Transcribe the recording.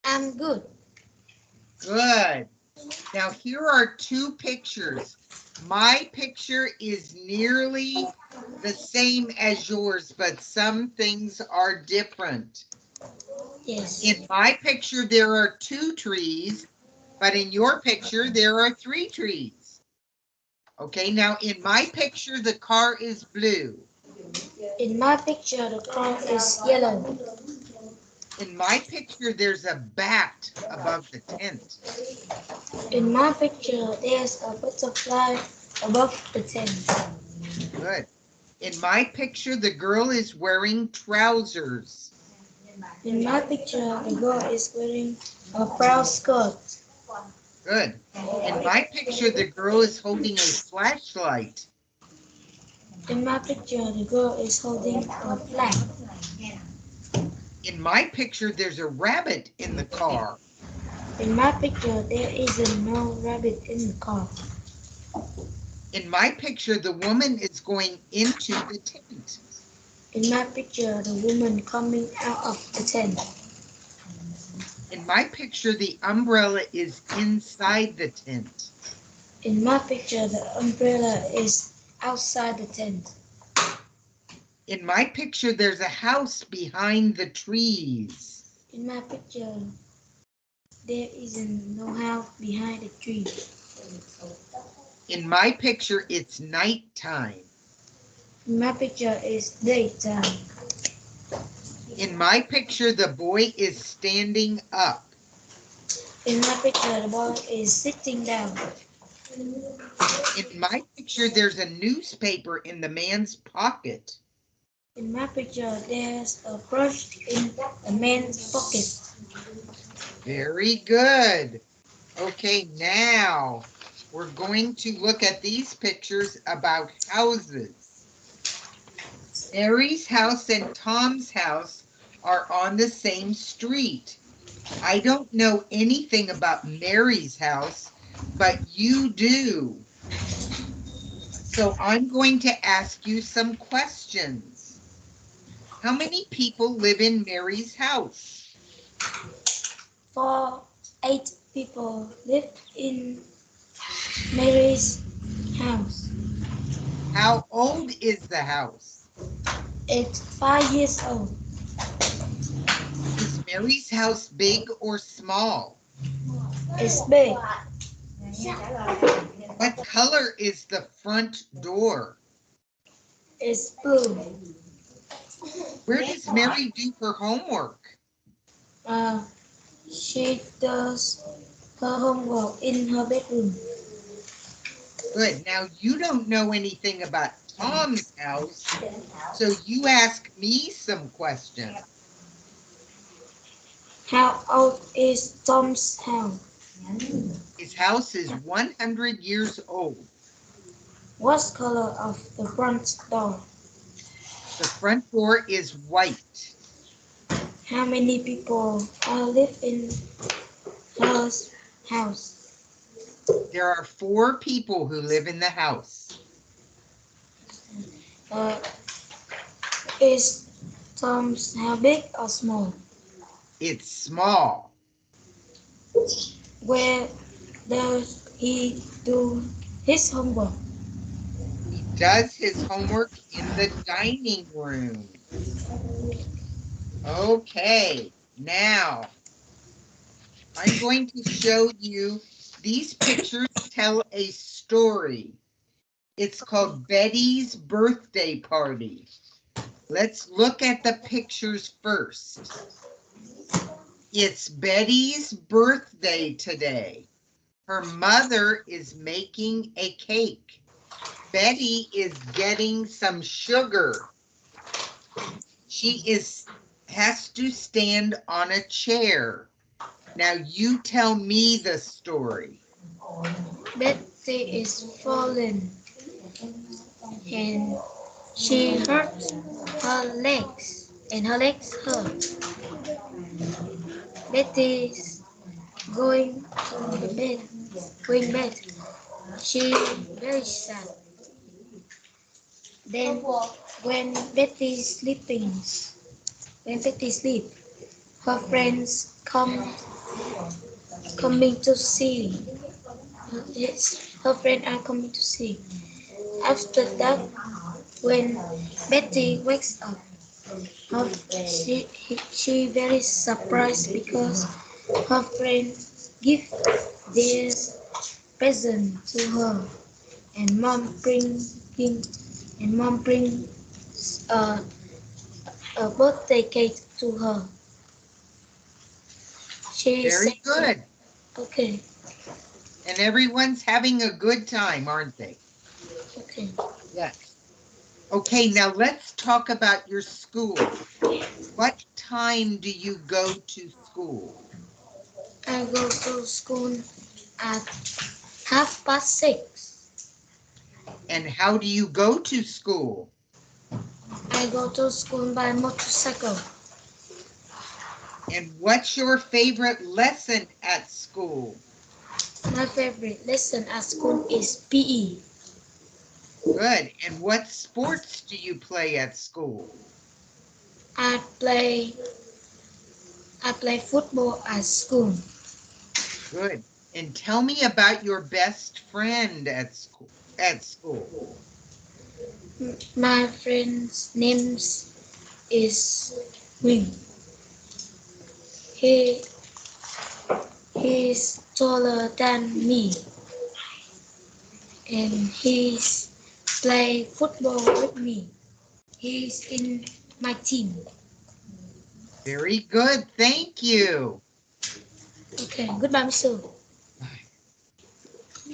I'm good. Good. Now here are two pictures. My picture is nearly the same as yours, but some things are different. Yes. In my picture, there are 2 trees, but in your picture, there are 3 trees. Okay, now in my picture, the car is blue. In my picture, the car is yellow. In my picture, there's a bat above the tent. In my picture, there's a butterfly above the tent. Good. In my picture, the girl is wearing trousers. In my picture, the girl is wearing a brown skirt. Good. In my picture, the girl is holding a flashlight. In my picture, the girl is holding a flag. In my picture, there's a rabbit in the car. In my picture, there isn't no rabbit in the car. In my picture, the woman is going into the tent. In my picture, the woman coming out of the tent. In my picture, the umbrella is inside the tent. In my picture, the umbrella is outside the tent. In my picture, there's a house behind the trees. In my picture, there isn't no house behind the tree. In my picture, it's nighttime. In my picture, it's daytime. In my picture, the boy is standing up. In my picture, the boy is sitting down. In my picture, there's a newspaper in the man's pocket. In my picture, there's a brush in the man's pocket. Very good. Okay, now we're going to look at these pictures about houses. Mary's house and Tom's house are on the same street. I don't know anything about Mary's house, but you do. So I'm going to ask you some questions. How many people live in Mary's house? 8 people live in Mary's house. How old is the house? It's 5 years old. Is Mary's house big or small? It's big. What color is the front door? It's blue. Where does Mary do her homework? She does her homework in her bedroom. Good. Now you don't know anything about Tom's house, so you ask me some questions. How old is Tom's house? His house is 100 years old. What's color of the front door? The front door is white. How many people live in her house? There are 4 people who live in the house. Is Tom's house big or small? It's small. Where does he do his homework? He does his homework in the dining room. Okay, now I'm going to show you these pictures tell a story. It's called Betty's birthday party. Let's look at the pictures first. It's Betty's birthday today. Her mother is making a cake. Betty is getting some sugar. She has to stand on a chair. Now you tell me the story. Betty is falling and she hurts her legs and her legs hurt. Betty's going to the bed, going bed. She very sad. Then when Betty sleep, her friends coming to see. Her friend are coming to see. After that, when Betty wakes up, her, she very surprised because her friend give this present to her, and mom bring uh, a birthday cake to her. She said, Very good. okay, And everyone's having a good time, aren't they? okay. Yes. Okay, now let's talk about your school. What time do you go to school? I go to school at 6:30. And how do you go to school? I go to school by motorcycle. And what's your favorite lesson at school? My favorite lesson at school is PE. Good. And what sports do you play at school? I play I play football at school. Good. And tell me about your best friend at school. My friend's name is Wing. He he's taller than me, and he's play football with me. He's in my team. Very good. Thank you. Okay, goodbye, Mister.